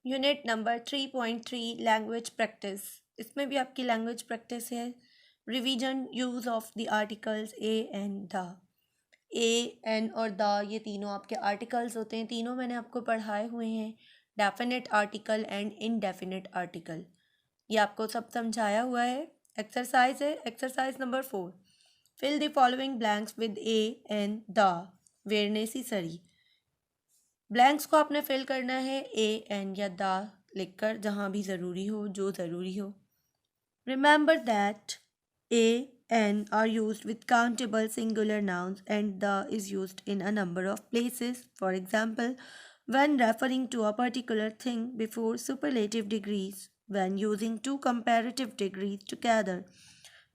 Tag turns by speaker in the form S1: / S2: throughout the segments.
S1: Unit number 3.3 language practice. इसमें भी आपकी लैंग्वेज प्रैक्टिस है। Revision use of the articles a and the. A an और the ये तीनों आपके आर्टिकल्स होते हैं। तीनों मैंने आपको पढ़ाए हुए हैं, definite article and indefinite article. ये आपको सब समझाया हुआ है। एक्सरसाइज है, exercise number 4। Fill the following blanks with a and the where necessary. Blanks को आपने फिल करना है ए एन या द लिखकर, जहाँ भी ज़रूरी हो, जो ज़रूरी हो। Remember that a an are used with countable singular nouns and the is used in a number of places. For example, when referring to a particular thing before superlative degrees, when using two comparative degrees together,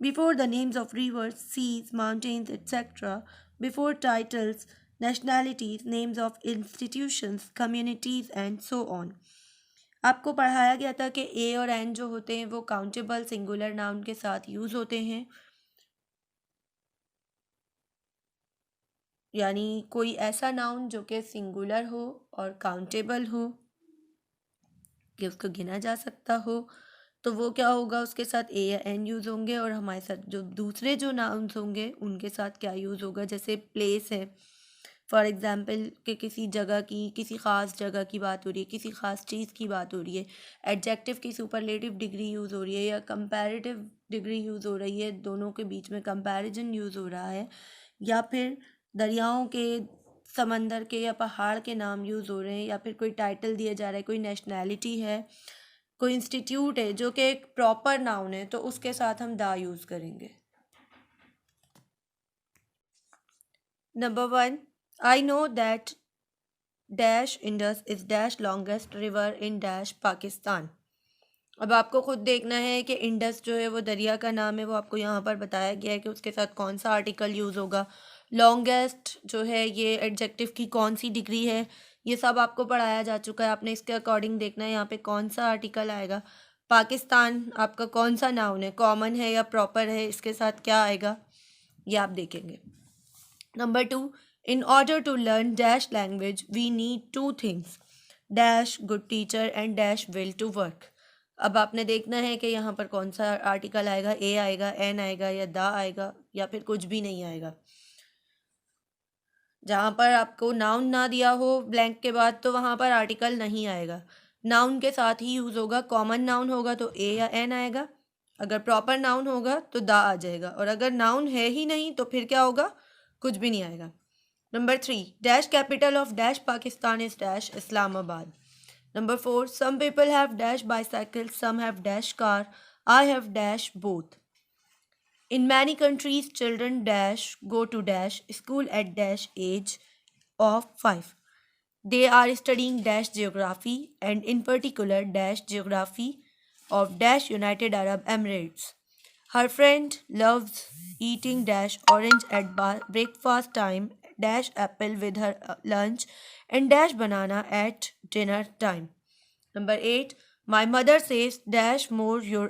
S1: before the names of rivers, seas, mountains, etc., before titles, nationalities, names of institutions, communities, and so on. आपको पढ़ाया गया था कि ए और N जो होते हैं वो काउंटेबल सिंगुलर नाउन के साथ यूज़ होते हैं, यानी कोई ऐसा नाउन जो कि सिंगुलर हो और काउंटेबल हो, कि उसको गिना जा सकता हो, तो वो क्या होगा, उसके साथ ए या एन यूज़ होंगे। और हमारे साथ जो दूसरे जो नाउन्स होंगे उनके साथ क्या यूज़ होगा, जैसे प्लेस है, फॉर एग्ज़ाम्पल कि किसी जगह की, किसी ख़ास जगह की बात हो रही है, किसी ख़ास चीज़ की बात हो रही है, एडजेक्टिव की सुपरलेटिव डिग्री यूज़ हो रही है या कंपैरेटिव डिग्री यूज़ हो रही है, दोनों के बीच में कंपैरिजन यूज़ हो रहा है, या फिर दरियाओं के, समंदर के या पहाड़ के नाम यूज़ हो रहे हैं, या फिर कोई टाइटल दिया जा रहा है, कोई नेशनैलिटी है, कोई इंस्टीट्यूट है जो कि एक प्रॉपर नाउन है, तो उसके साथ हम दा यूज़ करेंगे। Number 1, I know that dash Indus is dash longest river in dash Pakistan. अब आपको खुद देखना है कि इंडस जो है वो दरिया का नाम है, वो आपको यहाँ पर बताया गया है कि उसके साथ कौन सा आर्टिकल यूज़ होगा। लॉन्गेस्ट जो है ये एडजेक्टिव की कौन सी डिग्री है, ये सब आपको पढ़ाया जा चुका है। आपने इसके अकॉर्डिंग देखना है यहाँ पे कौन सा आर्टिकल आएगा। पाकिस्तान आपका कौन सा नाउन है, कॉमन है या प्रॉपर है, इसके साथ क्या आएगा ये आप देखेंगे। Number 2, in order to learn dash language we need two things, dash good teacher and dash will to work। अब आपने देखना है कि यहाँ पर कौन सा आर्टिकल आएगा, ए आएगा, एन आएगा या दा आएगा, या फिर कुछ भी नहीं आएगा। जहाँ पर आपको नाउन ना दिया हो ब्लैंक के बाद, तो वहाँ पर आर्टिकल नहीं आएगा, नाउन के साथ ही यूज़ होगा। कॉमन नाउन होगा तो ए या एन आएगा, अगर प्रॉपर नाउन होगा तो दा आ जाएगा, और अगर नाउन है ही नहीं तो फिर क्या होगा, कुछ भी नहीं आएगा। Number 3, dash capital of dash Pakistan is dash Islamabad. Number 4, some people have dash bicycles, some have dash car, I have dash both. In many countries, children dash go to dash school at dash age of 5. They are studying dash geography and in particular dash geography of dash United Arab Emirates. Her friend loves eating dash orange at breakfast time, dash apple with her lunch, and dash banana at dinner time. Number 8, my mother says dash more you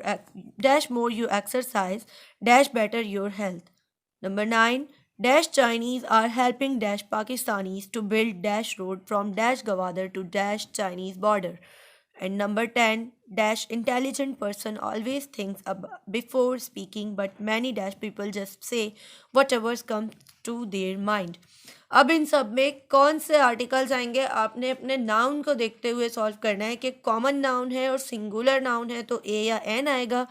S1: exercise, dash better your health. Number 9, dash Chinese are helping dash Pakistanis to build dash road from dash Gawadar to dash Chinese border. And number 10, dash intelligent person always thinks before speaking, but many dash people just say whatever comes to their mind. अब इन सब में कौन से articles आएंगे, आपने अपने noun को देखते हुए सॉल्व करना है कि कॉमन नाउन है और सिंगुलर नाउन है तो ए या एन आएगा,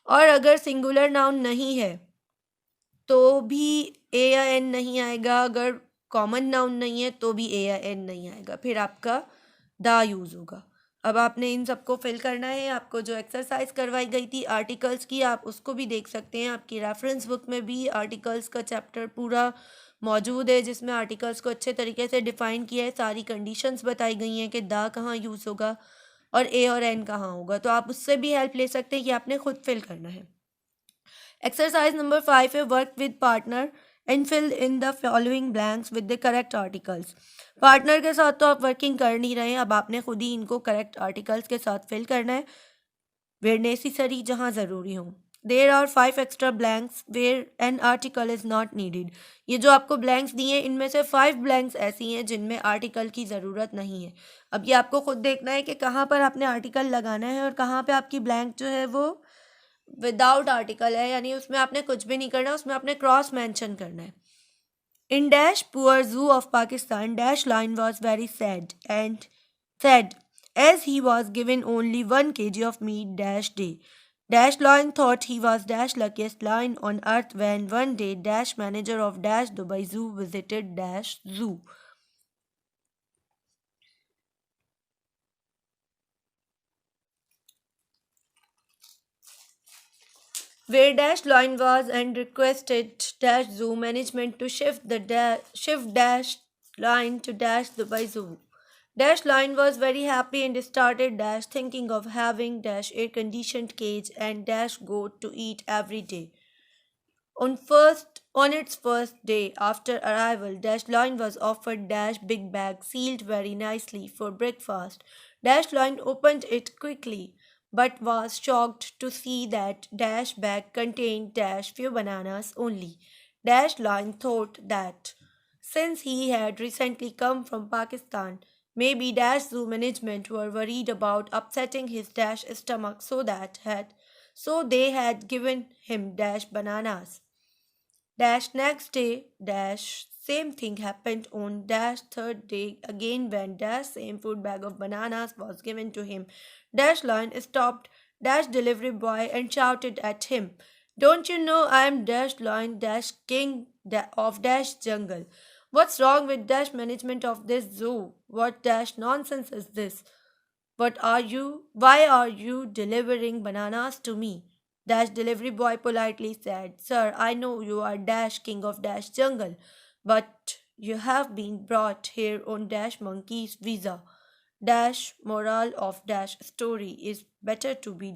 S1: और अगर सिंगुलर नाउन नहीं है तो भी ए या एन नहीं आएगा, अगर कॉमन नाउन नहीं है तो भी ए या एन नहीं आएगा, फिर आपका दा यूज़ होगा। अब आपने इन सबको फिल करना है। आपको जो एक्सरसाइज करवाई गई थी आर्टिकल्स की, आप उसको भी देख सकते हैं। आपकी रेफरेंस बुक में भी आर्टिकल्स का चैप्टर पूरा मौजूद है, जिसमें आर्टिकल्स को अच्छे तरीके से डिफ़ाइन किया है, सारी कंडीशंस बताई गई हैं कि दा कहाँ यूज़ होगा और ए और एन कहाँ होगा, तो आप उससे भी हेल्प ले सकते हैं कि आपने खुद फिल करना है। एक्सरसाइज नंबर 5 है work with partner and fill in the following blanks with the correct articles. Partner के साथ तो आप वर्किंग कर नहीं रहे हैं, अब आपने खुद ही इनको करेक्ट आर्टिकल्स के साथ फिल करना है, वेयर नेसेसरी जहाँ ज़रूरी हो। There are 5 extra blanks where an article is not needed. ये जो आपको ब्लैंक्स दिए हैं इनमें से 5 ब्लैंक्स ऐसी हैं जिनमें आर्टिकल की ज़रूरत नहीं है। अब ये आपको खुद देखना है कि कहाँ पर आपने आर्टिकल लगाना है और कहाँ पे आपकी ब्लैंक जो है वो विदाउट आर्टिकल है, यानी उसमें आपने कुछ भी नहीं करना, उसमें आपने क्रॉस मेंशन करना है। In dash poor zoo of Pakistan, dash lion was very sad and sad as he was given only 1 kg of meat dash day. Dash lion thought he was dash luckiest lion on earth when one day dash manager of dash Dubai Zoo visited dash zoo. Where dash lion was and requested dash zoo management to shift dash lion to dash Dubai Zoo. Dash Lion was very happy and started Dash thinking of having Dash air conditioned cage and Dash goat to eat every day. On its first day after arrival, Dash Lion was offered Dash big bag sealed very nicely for breakfast. Dash Lion opened it quickly, but was shocked to see that Dash bag contained Dash few bananas only. Dash Lion thought that since he had recently come from Pakistan, maybe Dash Zoo management were worried about upsetting his Dash stomach, so they had given him Dash bananas. Dash next day, Dash same thing happened on Dash third day again when Dash same food bag of bananas was given to him. Dash Lion stopped Dash delivery boy and shouted at him, "Don't you know I am Dash Lion, Dash King of Dash Jungle? What's wrong with Dash management of this zoo? What Dash nonsense is this? What are you? Why are you delivering bananas to me?" Dash delivery boy politely said, "Sir, I know you are Dash King of Dash Jungle, but you have been brought here on Dash Monkey's visa. Dash moral of Dash story is better to be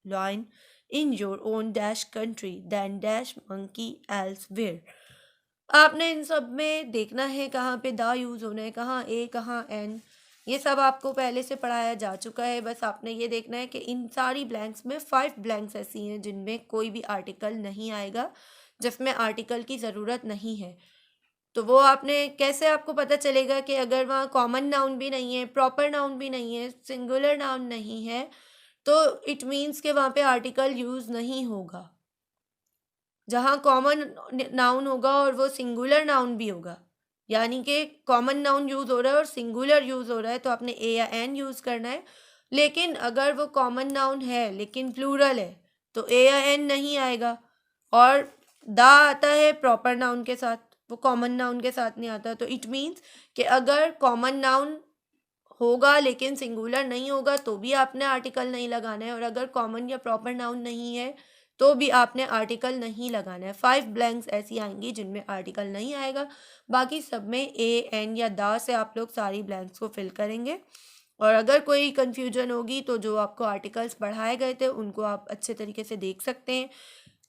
S1: Lion in your own Dash country than Dash Monkey elsewhere." आपने इन सब में देखना है कहाँ पे दा use होना है, कहाँ ए कहाँ एन, ये सब आपको पहले से पढ़ाया जा चुका है। बस आपने ये देखना है कि इन सारी ब्लैंक्स में 5 ब्लैंक्स ऐसी हैं जिनमें कोई भी आर्टिकल नहीं आएगा, जिसमें आर्टिकल की ज़रूरत नहीं है। तो वो आपने कैसे, आपको पता चलेगा कि अगर वहाँ कॉमन नाउन भी नहीं है, प्रॉपर नाउन भी नहीं है, सिंगुलर नाउन नहीं है, तो इट मीन्स कि वहाँ पे आर्टिकल यूज़ नहीं होगा। जहाँ कॉमन नाउन होगा और वो सिंगुलर नाउन भी होगा, यानी कि कॉमन नाउन यूज़ हो रहा है और सिंगुलर यूज़ हो रहा है, तो आपने ए या एन यूज़ करना है। लेकिन अगर वो कॉमन नाउन है लेकिन प्लूरल है तो ए या एन नहीं आएगा। और दा आता है प्रॉपर नाउन के साथ, वो कॉमन नाउन के साथ नहीं आता। तो इट मीन्स कि अगर कॉमन नाउन होगा लेकिन सिंगुलर नहीं होगा तो भी आपने आर्टिकल नहीं लगाना है, और अगर कॉमन या प्रॉपर नाउन नहीं है तो भी आपने आर्टिकल नहीं लगाना है। 5 ब्लैंक्स ऐसी आएंगी जिनमें आर्टिकल नहीं आएगा, बाकी सब में ए एन या दा से आप लोग सारी ब्लैंक्स को फिल करेंगे। और अगर कोई कन्फ्यूजन होगी तो जो आपको आर्टिकल्स पढ़ाए गए थे उनको आप अच्छे तरीके से देख सकते हैं।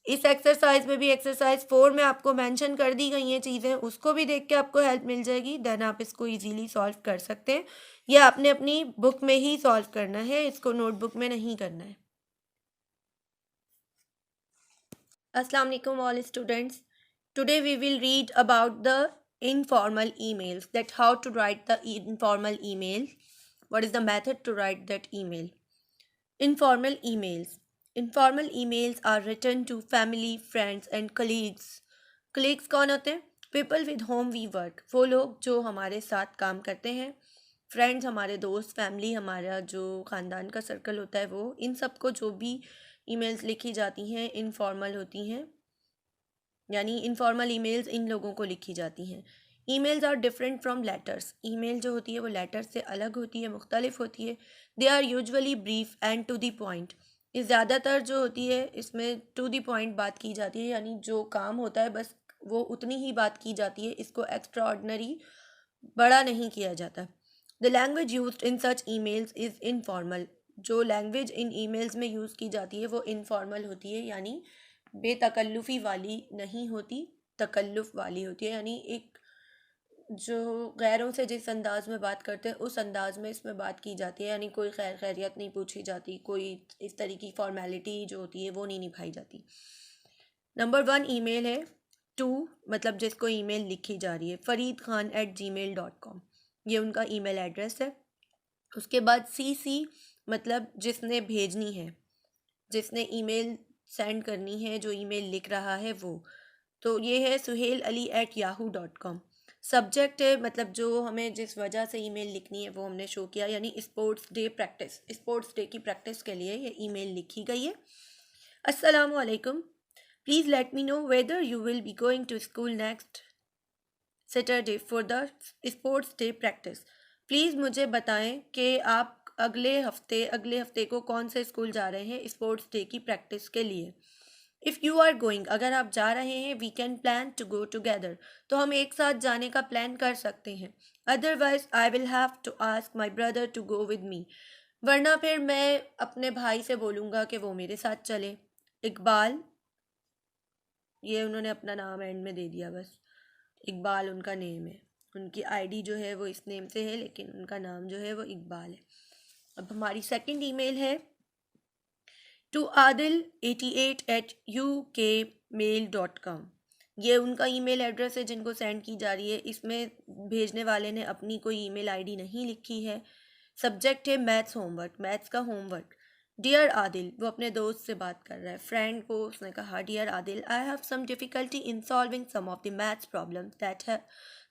S1: इस एक्सरसाइज में भी एक्सरसाइज 4 में आपको मेंशन कर दी गई हैं चीज़ें, उसको भी देख के आपको हेल्प मिल जाएगी, देन आप इसको इजीली सॉल्व कर सकते हैं। यह आपने अपनी बुक में ही सॉल्व करना है, इसको नोटबुक में नहीं करना है। Assalamu alaikum all students. Today we will read about the informal emails, that how to write the informal email. What is the method to write that email? Informal emails. Informal emails are written to family, friends and colleagues. Colleagues कौन होते हैं? People with whom we work. वो लोग जो हमारे साथ काम करते हैं। फ्रेंड्स हमारे दोस्त, फैमिली हमारा जो ख़ानदान का सर्कल होता है वो, इन सबको जो भी ईमेल्स लिखी जाती हैं इनफॉर्मल होती हैं, यानी इनफॉर्मल ईमेल्स इन लोगों को लिखी जाती हैं। Emails are different from letters. Email जो होती है वो लेटर से अलग होती है, मुख्तलिफ होती है। They are usually brief and to the point. ये ज़्यादातर जो होती है इसमें टू दी पॉइंट बात की जाती है, यानी जो काम होता है बस वो उतनी ही बात की जाती है, इसको एक्स्ट्रा ऑर्डनरी बड़ा नहीं किया जाता। The language used in such emails is informal. जो लैंग्वेज इन ईमेल्स में यूज़ की जाती है वो इनफॉर्मल होती है, यानी बेतकल्लुफ़ी वाली नहीं होती, तकल्लुफ़ वाली होती है, यानी एक जो गैरों से जिस अंदाज में बात करते हैं उस अंदाज में इसमें बात की जाती है, यानी कोई खैर खैरियत नहीं पूछी जाती, कोई इस तरह की फॉर्मेलिटी जो होती है वो नहीं निभाई जाती। नंबर 1 ईमेल है। 2 मतलब जिसको ईमेल लिखी जा रही है, fareedkhan@gmail.com, ये उनका ईमेल एड्रेस है। उसके बाद CC मतलब जिसने भेजनी है, जिसने ईमेल सेंड करनी है, जो ईमेल लिख रहा है वो, तो ये है suhail ali@yahoo.com। सब्जेक्ट है मतलब जो हमें जिस वजह से ईमेल लिखनी है वो हमने शो किया, यानी sports day practice, sports day की प्रैक्टिस के लिए ये ईमेल लिखी गई है। अस्सलामु अलैकुम, please let me know whether you will be going to school next Saturday for the sports day practice. Please मुझे बताएं कि आप अगले हफ्ते को कौन से स्कूल जा रहे हैं स्पोर्ट्स डे की प्रैक्टिस के लिए। इफ़ यू आर गोइंग, अगर आप जा रहे हैं, we can plan to go together, तो हम एक साथ जाने का प्लान कर सकते हैं। Otherwise I will have to ask my brother to go with me, वरना फिर मैं अपने भाई से बोलूँगा कि वो मेरे साथ चले। इकबाल, ये उन्होंने अपना नाम एंड में दे दिया बस, इकबाल उनका नेम है, उनकी आईडी जो है वो इस नेम से है, लेकिन उनका नाम जो है वो इकबाल है। अब हमारी सेकंड ईमेल है टू adil88@ukmail.com, ये उनका ईमेल एड्रेस है जिनको सेंड की जा रही है। इसमें भेजने वाले ने अपनी कोई ईमेल आईडी नहीं लिखी है। सब्जेक्ट है मैथ्स होमवर्क, मैथ्स का होमवर्क। डियर आदिल, वो अपने दोस्त से बात कर रहा है, फ्रेंड को उसने कहा, dear Adil, I have some difficulty in solving some of the maths problems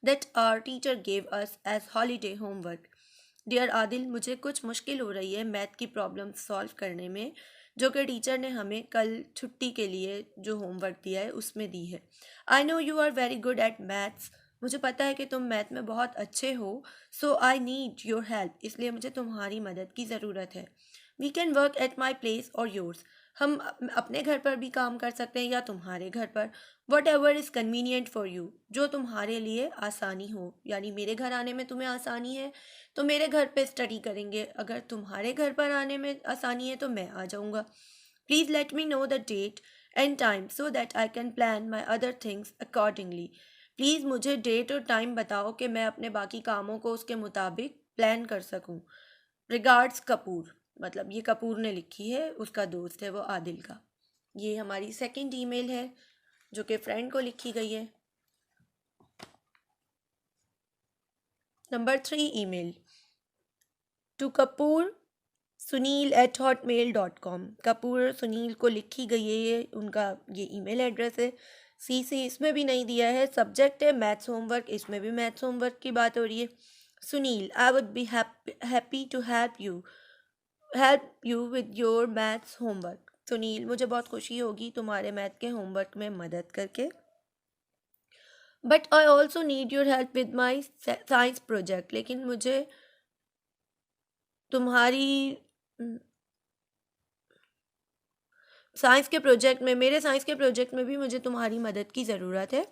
S1: that our teacher gave us as holiday homework. Dear Adil, मुझे कुछ मुश्किल हो रही है मैथ की प्रॉब्लम सॉल्व करने में, जो कि टीचर ने हमें कल छुट्टी के लिए जो होमवर्क दिया है उसमें दी है। I know you are very good at maths, मुझे पता है कि तुम मैथ में बहुत अच्छे हो। So I need your help, इसलिए मुझे तुम्हारी मदद की ज़रूरत है। We can work at my place और योर्स, हम अपने घर पर भी काम कर सकते हैं या तुम्हारे घर पर। What ever is convenient for you, जो तुम्हारे लिए आसानी हो, यानी मेरे घर आने में तुम्हें आसानी है तो मेरे घर पे स्टडी करेंगे, अगर तुम्हारे घर पर आने में आसानी है तो मैं आ जाऊँगा। Please let me know the date and time so that I can plan my other things accordingly, please मुझे डेट और टाइम बताओ कि मैं अपने बाकी कामों को उसके मुताबिक प्लान कर सकूँ। रिगार्ड्स कपूर, मतलब ये कपूर ने लिखी है, उसका दोस्त है वो आदिल का। ये हमारी सेकंड ईमेल है जो कि फ्रेंड को लिखी गई है। Number 3 email to Kapoor sunil@hotmail.com, Kapoor Sunil को लिखी गई है, ये उनका ये ईमेल एड्रेस है। CC इसमें भी नहीं दिया है। सब्जेक्ट है मैथ्स होमवर्क, इसमें भी मैथ्स होमवर्क की बात हो रही है। Sunil, I would be happy to help you with your maths homework. Sunil, मुझे बहुत खुशी होगी तुम्हारे मैथ के होमवर्क में मदद करके। But I also need your help with my science project, लेकिन मुझे तुम्हारी मेरे साइंस के प्रोजेक्ट में भी मुझे तुम्हारी मदद की ज़रूरत है।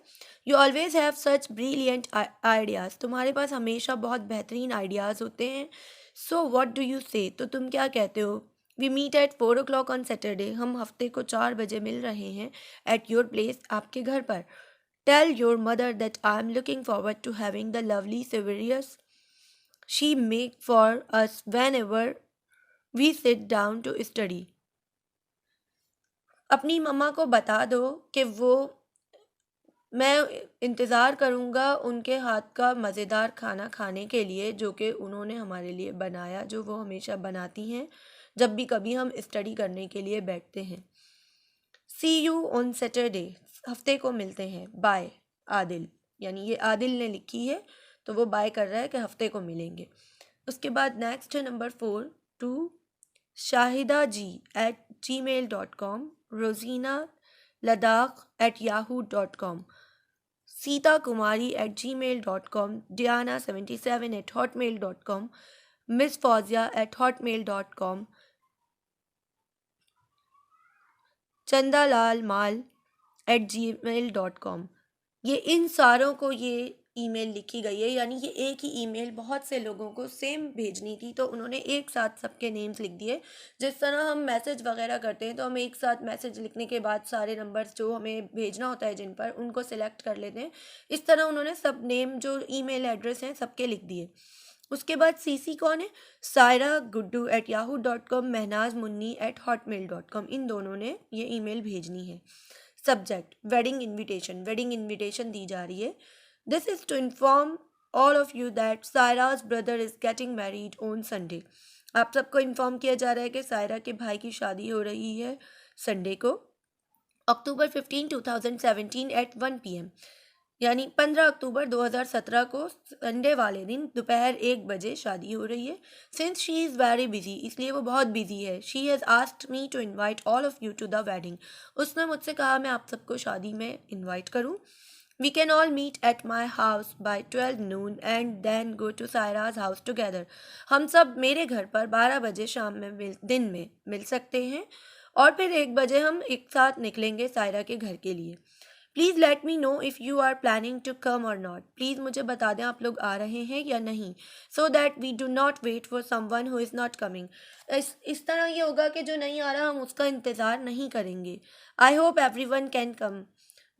S1: You always have such brilliant ideas, तुम्हारे पास हमेशा बहुत बेहतरीन आइडियाज़ होते हैं। सो व्हाट डू यू से, तो तुम क्या कहते हो। We meet at 4 o'clock on Saturday, हम हफ्ते को 4 बजे मिल रहे हैं। एट योर प्लेस, आपके घर पर। Tell your mother that I am looking forward to having the lovely savouries she make for us whenever we sit down to study. अपनी मम्मा को बता दो कि मैं इंतज़ार करूँगा उनके हाथ का मज़ेदार खाना खाने के लिए, जो कि उन्होंने हमारे लिए बनाया, जो वो हमेशा बनाती हैं जब भी कभी हम स्टडी करने के लिए बैठते हैं। सी यू ऑन सैटरडे, हफ्ते को मिलते हैं। बाय आदिल, यानी ये आदिल ने लिखी है तो वो बाय कर रहा है कि हफ्ते को मिलेंगे। उसके बाद नेक्स्ट है नंबर 4 टू shahidaji@gmail.com, रोजीना लद्दाख@yahoo.com, सीता कुमारी@gmail.com, diana77@hotmail.com, मिस फौजिया@hotmail.com, चंदालाल माल@gmail.com। ये इन सारों को ये ईमेल लिखी गई है, यानी कि एक ही ईमेल बहुत से लोगों को सेम भेजनी थी, तो उन्होंने एक साथ सबके नेम्स लिख दिए। जिस तरह हम मैसेज वगैरह करते हैं तो हम एक साथ मैसेज लिखने के बाद सारे नंबर्स जो हमें भेजना होता है जिन पर, उनको सिलेक्ट कर लेते हैं। इस तरह उन्होंने सब नेम जो ईमेल एड्रेस हैं सबके लिख दिए। उसके बाद सीसी कौन है? Saira Guddu at Yahoo dot com, Mahnaz Munni at Hotmail dot com, इन दोनों ने ये ईमेल भेजनी है। सब्जेक्ट वेडिंग इनविटेशन दी जा रही है। This is to inform all of you that Saira's brother is getting married on Sunday. आप सबको इन्फॉर्म किया जा रहा है कि सायरा के भाई की शादी हो रही है संडे को, अक्टूबर 15 2017 एट 1 PM, यानी 15 अक्टूबर 2017 को संडे वाले दिन दोपहर 1 बजे शादी हो रही है। Since she is very busy, इसलिए वो बहुत बिजी है। She has asked me to invite all of you to the wedding. उसने मुझसे कहा मैं आप सबको शादी में इनवाइट करूं। We can all meet at my house by 12 noon and then go to Saira's house together. हम सब मेरे घर पर 12 बजे शाम में दिन में मिल सकते हैं और फिर 1 बजे हम एक साथ निकलेंगे सायरा के घर के लिए। Please let me know if you are planning to come or not. Please मुझे बता दें आप लोग आ रहे हैं या नहीं, so that we do not wait for someone who is not coming. इस तरह ये होगा कि जो नहीं आ रहा हम उसका इंतज़ार नहीं करेंगे। I hope every one can come.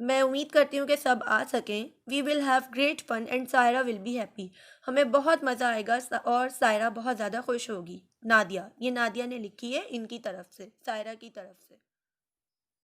S1: मैं उम्मीद करती हूँ कि सब आ सकें। We will have great fun and Saira will be happy. हमें बहुत मज़ा आएगा और सायरा बहुत ज़्यादा खुश होगी। नादिया, ये नादिया ने लिखी है इनकी तरफ से, सायरा की तरफ से।